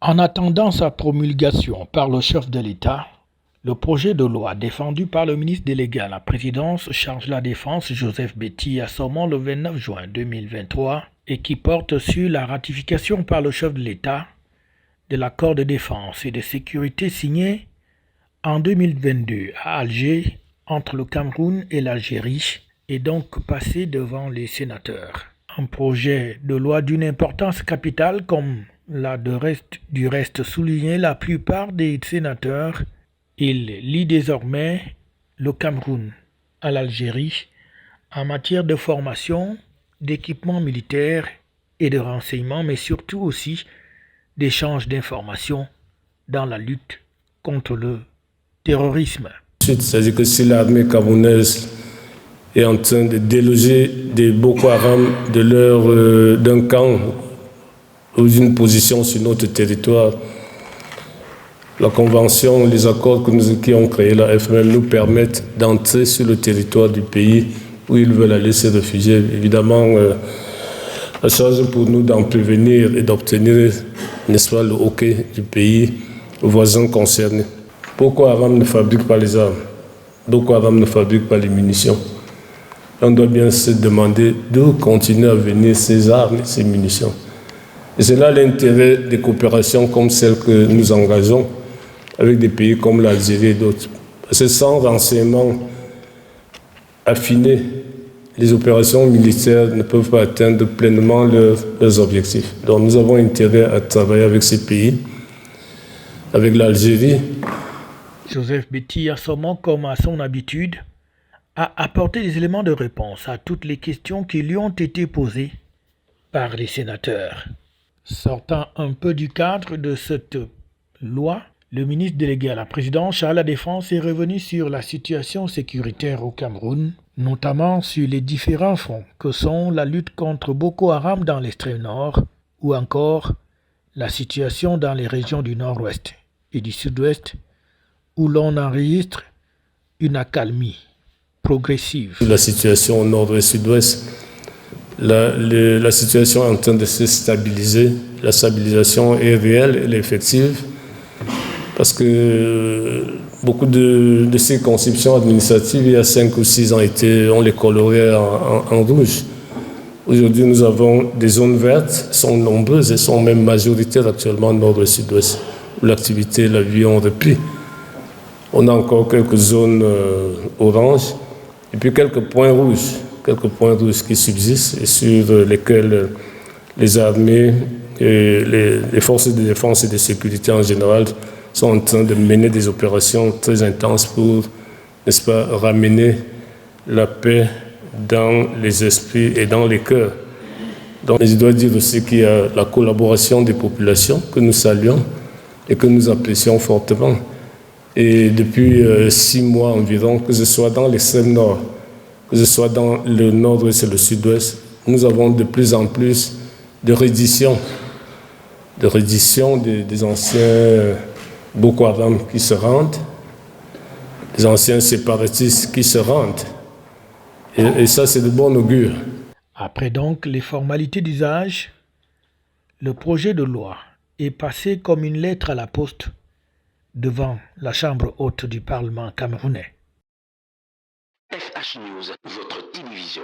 En attendant sa promulgation par le chef de l'État, le projet de loi défendu par le ministre délégué à la présidence chargé de la défense Joseph Betty Assomon le 29 juin 2023 et qui porte sur la ratification par le chef de l'État de l'accord de défense et de sécurité signé en 2022 à Alger entre le Cameroun et l'Algérie est donc passé devant les sénateurs. Un projet de loi d'une importance capitale comme l'a du reste souligné la plupart des sénateurs. Il lie désormais le Cameroun à l'Algérie en matière de formation, d'équipement militaire et de renseignement, mais surtout aussi d'échange d'informations dans la lutte contre le terrorisme. C'est-à-dire que si l'armée camerounaise est en train de déloger des Boko Haram d'un camp ou d'une position sur notre territoire, la convention, les accords qui ont créé la FMM nous permettent d'entrer sur le territoire du pays où ils veulent aller se réfugier. Évidemment, la charge pour nous d'en prévenir et d'obtenir, n'est-ce pas, le OK du pays aux voisins concernés. Boko Haram ne fabrique pas les armes. Boko Haram ne fabrique pas les munitions. On doit bien se demander d'où continuent à venir ces armes et ces munitions. Et c'est là l'intérêt des coopérations comme celles que nous engageons avec des pays comme l'Algérie et d'autres. Parce que sans renseignements affinés, les opérations militaires ne peuvent pas atteindre pleinement leurs objectifs. Donc nous avons intérêt à travailler avec ces pays, avec l'Algérie. Joseph Betty Assomon, comme à son habitude, a apporté des éléments de réponse à toutes les questions qui lui ont été posées par les sénateurs. Sortant un peu du cadre de cette loi, le ministre délégué à la présidence chargé de la défense est revenu sur la situation sécuritaire au Cameroun, notamment sur les différents fronts que sont la lutte contre Boko Haram dans l'extrême nord ou encore la situation dans les régions du nord-ouest et du sud-ouest où l'on enregistre une accalmie progressive. La situation au nord et sud-ouest, la situation est en train de se stabiliser. La stabilisation est réelle, elle est effective, parce que beaucoup de ces conceptions administratives, il y a 5 ou 6 ans, on les colorait en rouge. Aujourd'hui, nous avons des zones vertes, elles sont nombreuses, elles sont même majoritaires actuellement au nord et sud-ouest, où l'activité et la vie ont repris. On a encore quelques zones oranges et puis quelques points rouges qui subsistent et sur lesquels les armées et les forces de défense et de sécurité en général sont en train de mener des opérations très intenses pour, n'est-ce pas, ramener la paix dans les esprits et dans les cœurs. Donc, je dois dire aussi qu'il y a la collaboration des populations que nous saluons et que nous apprécions fortement. Et depuis 6 mois environ, que ce soit dans l'extrême nord, que ce soit dans le nord-ouest et le sud-ouest, nous avons de plus en plus de redditions des anciens Boko Haram qui se rendent, des anciens séparatistes qui se rendent. Et ça, c'est de bon augure. Après donc les formalités d'usage, le projet de loi est passé comme une lettre à la poste devant la Chambre haute du Parlement camerounais. FH News, votre télévision.